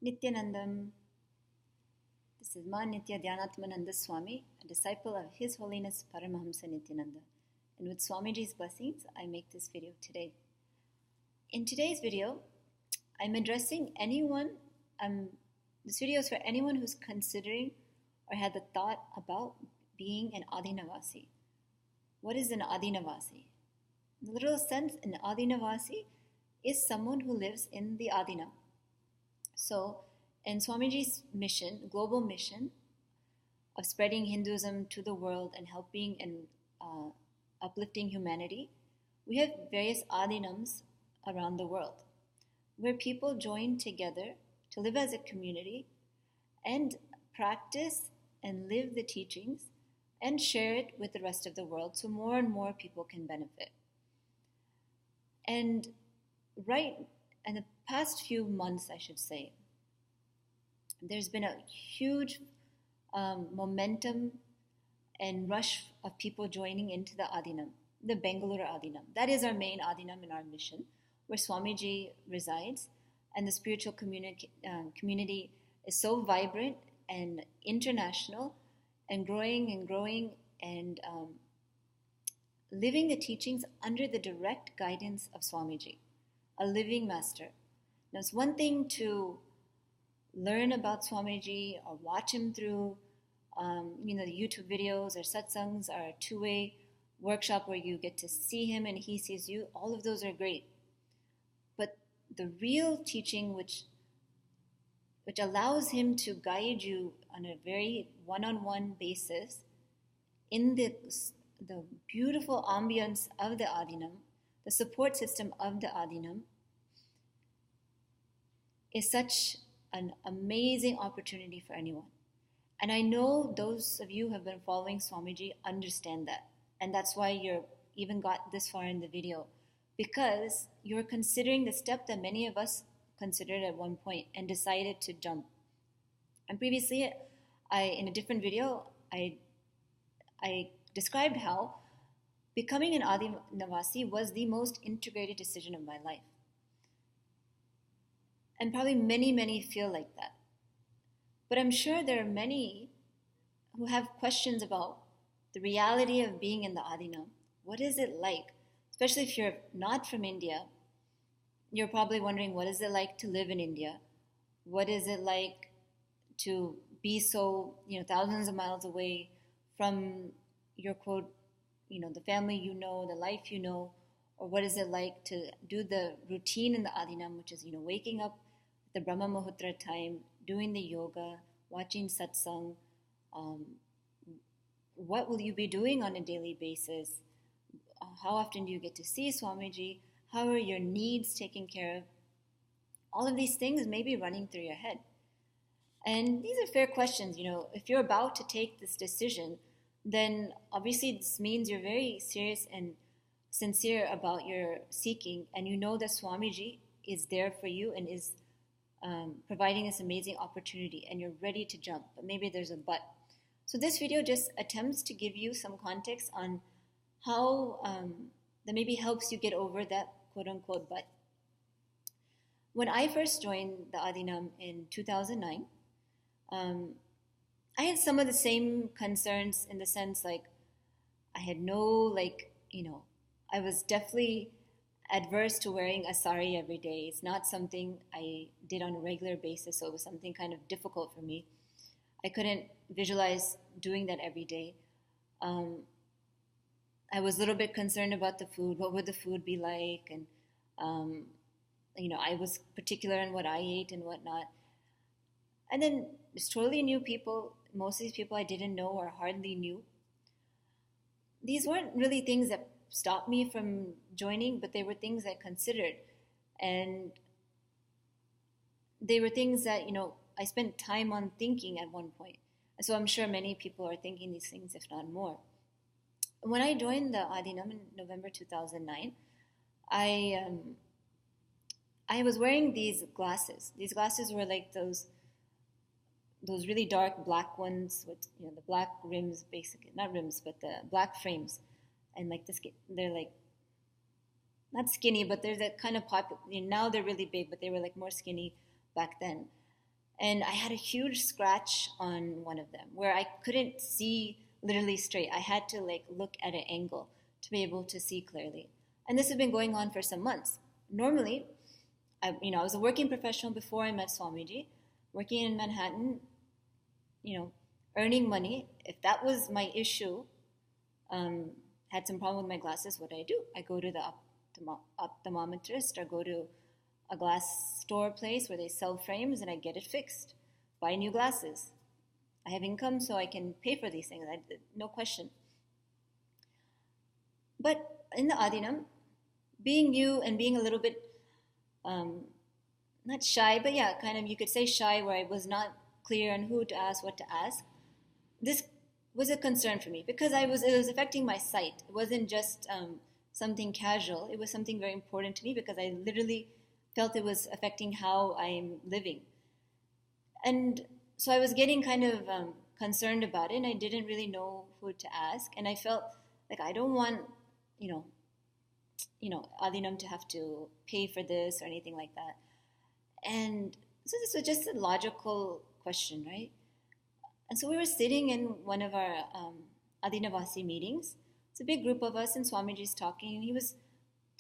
Nithyanandam. This is Ma Nithyananda Swami, a disciple of His Holiness Paramahamsa Nithyananda. And with Swamiji's blessings, I make this video today. In today's video, I'm addressing anyone, this video is for anyone who's considering or had the thought about being an Aadheenavasi. What is an Aadheenavasi? In the literal sense, an Aadheenavasi is someone who lives in the Aadheena. So, in Swamiji's mission, global mission of spreading Hinduism to the world and helping and uplifting humanity, we have various Aadheenams around the world where people join together to live as a community and practice and live the teachings and share it with the rest of the world so more and more people can benefit. And right in the past few months, I should say, there's been a huge momentum and rush of people joining into the Aadheenam, the Bengaluru Aadheenam. That is our main Aadheenam in our mission, where Swamiji resides, and the spiritual community is so vibrant and international and growing and living the teachings under the direct guidance of Swamiji, a living master. Now, it's one thing to learn about Swamiji or watch him through, the YouTube videos or satsangs are a two-way workshop where you get to see him and he sees you. All of those are great. But the real teaching which allows him to guide you on a very one-on-one basis in the beautiful ambience of the Aadheenam, the support system of the Aadheenam, is such an amazing opportunity for anyone. And I know those of you who have been following Swamiji understand that. And that's why you're even got this far in the video, because you're considering the step that many of us considered at one point and decided to jump. And previously, in a different video, I described how becoming an Aadheenavasi was the most integrated decision of my life. And probably many feel like that. But I'm sure there are many who have questions about the reality of being in the Aadheenam. What is it like? Especially if you're not from India, you're probably wondering, what is it like to live in India? What is it like to be so, thousands of miles away from your quote, the family you know, the life you know? Or what is it like to do the routine in the Aadheenam, which is, waking up the Brahma Muhurta time, doing the yoga, watching satsang. What will you be doing on a daily basis? How often do you get to see Swamiji? How are your needs taken care of? All of these things may be running through your head. And these are fair questions. If you're about to take this decision, then obviously this means you're very serious and sincere about your seeking, and you know that Swamiji is there for you and is providing this amazing opportunity, and you're ready to jump. But maybe there's a but. So this video just attempts to give you some context on how that maybe helps you get over that quote-unquote but. When I first joined the Aadheenam in 2009, I had some of the same concerns in the sense I had I was definitely adverse to wearing a sari every day. It's not something I did on a regular basis, so it was something kind of difficult for me. I couldn't visualize doing that every day. I was a little bit concerned about the food. What would the food be like? And, I was particular in what I ate and whatnot. And then it's totally new people. Most of these people I didn't know or hardly knew. These weren't really things that stopped me from joining, but they were things I considered. And they were things that, I spent time on thinking at one point. And so I'm sure many people are thinking these things, if not more. When I joined the Aadheenam in November 2009, I was wearing these glasses. These glasses were like those really dark black ones with the black rims, basically not rims, but the black frames, and they're like not skinny, but they're that kind of popular. Now they're really big, but they were like more skinny back then. And I had a huge scratch on one of them where I couldn't see literally straight. I had to like look at an angle to be able to see clearly. And this had been going on for some months. Normally, I was a working professional before I met Swamiji, working in Manhattan, earning money. If that was my issue, had some problem with my glasses, what do? I go to the optometrist or go to a glass store place where they sell frames and I get it fixed. Buy new glasses. I have income so I can pay for these things. No question. But in the Aadheenam, being new and being a little bit, not shy, but yeah, kind of you could say shy, where I was not clear on who to ask, what to ask. This was a concern for me because it was affecting my sight. It wasn't just something casual. It was something very important to me because I literally felt it was affecting how I'm living. And so I was getting kind of concerned about it, and I didn't really know who to ask. And I felt like I don't want, Aadheenam to have to pay for this or anything like that. And so this was just a logical question, right? And so we were sitting in one of our Aadheenavasi meetings. It's a big group of us, and Swamiji's talking, and he was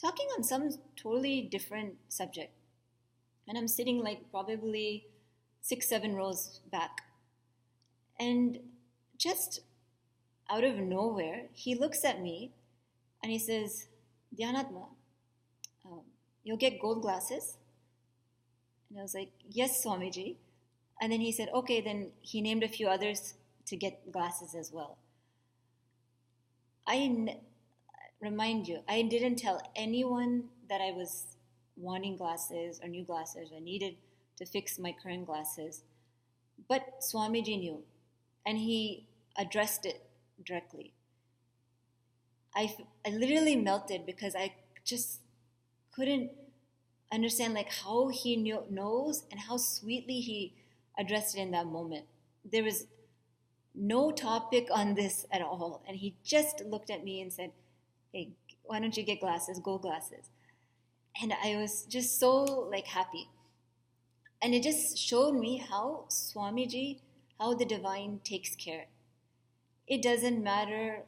talking on some totally different subject. And I'm sitting like probably 6-7 rows back. And just out of nowhere, he looks at me and he says, "Dhyanatma, you'll get gold glasses?" And I was like, "Yes, Swamiji." And then he said, "Okay," then he named a few others to get glasses as well. Remind you, I didn't tell anyone that I was wanting glasses or new glasses or needed to fix my current glasses. But Swamiji knew, and he addressed it directly. I literally melted because I just couldn't understand like how he knows and how sweetly he addressed it in that moment. There was no topic on this at all, and he just looked at me and said, "Hey, why don't you get glasses, gold glasses?" And I was just so like happy. And it just showed me how Swamiji, how the divine takes care. It doesn't matter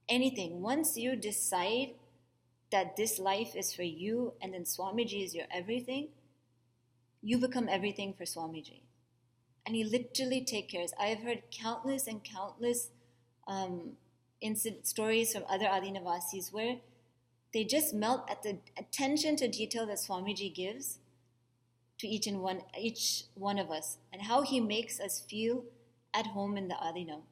anything. Once you decide that this life is for you and then Swamiji is your everything, you become everything for Swamiji. And he literally takes care. I have heard countless and countless stories from other Aadheenavasis where they just melt at the attention to detail that Swamiji gives to each one of us, and how he makes us feel at home in the Aadheenam.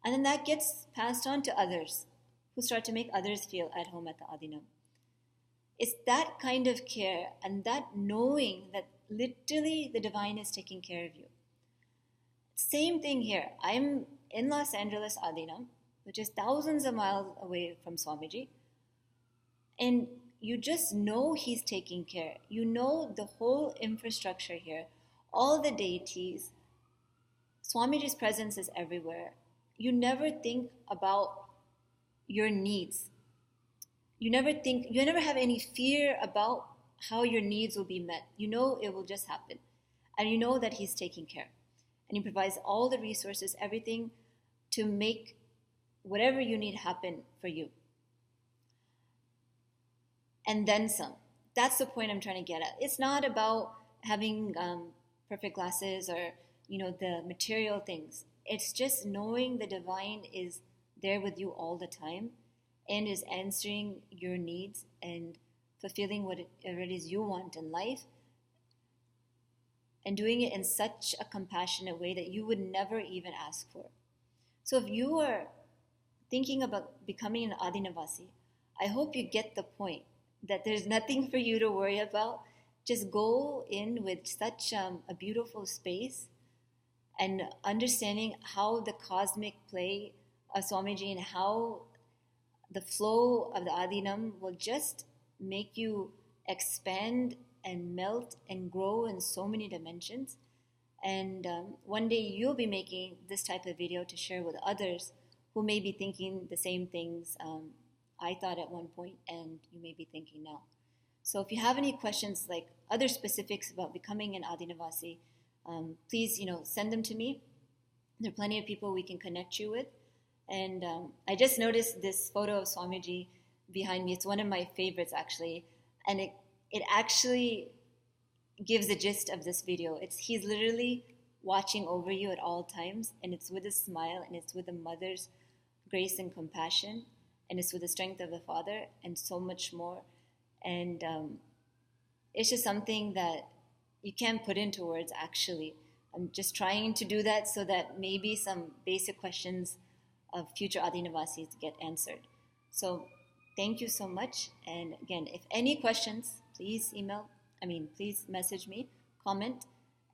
And then that gets passed on to others, who start to make others feel at home at the Aadheenam. It's that kind of care and that knowing that literally the divine is taking care of you. Same thing here. I'm in Los Angeles Aadheenam, which is thousands of miles away from Swamiji. And you just know he's taking care. You know the whole infrastructure here, all the deities. Swamiji's presence is everywhere. You never think about your needs. You never have any fear about how your needs will be met. You know it will just happen. And you know that he's taking care. And he provides all the resources, everything to make whatever you need happen for you. And then some. That's the point I'm trying to get at. It's not about having perfect glasses or, the material things. It's just knowing the divine is there with you all the time and is answering your needs and fulfilling whatever it is you want in life, and doing it in such a compassionate way that you would never even ask for. So if you are thinking about becoming an Aadheenavasi, I hope you get the point that there's nothing for you to worry about. Just go in with such a beautiful space and understanding how the cosmic play of Swamiji and how the flow of the Aadheenam will just make you expand and melt and grow in so many dimensions. And one day you'll be making this type of video to share with others who may be thinking the same things I thought at one point and you may be thinking now. So if you have any questions, like other specifics about becoming an Aadheenavasi, please, send them to me. There are plenty of people we can connect you with. And I just noticed this photo of Swamiji behind me. It's one of my favorites, actually. And it actually gives the gist of this video. He's literally watching over you at all times, and it's with a smile, and it's with a mother's grace and compassion, and it's with the strength of the Father, and so much more. And it's just something that you can't put into words, actually. I'm just trying to do that so that maybe some basic questions of future Aadheenavasis get answered. So thank you so much. And again, if any questions, please please message me, comment.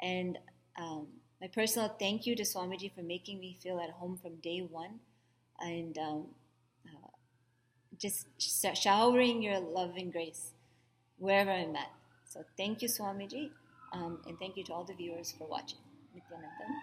And my personal thank you to Swamiji for making me feel at home from day one, and just showering your love and grace wherever I'm at. So thank you, Swamiji, and thank you to all the viewers for watching. Nithyanandam.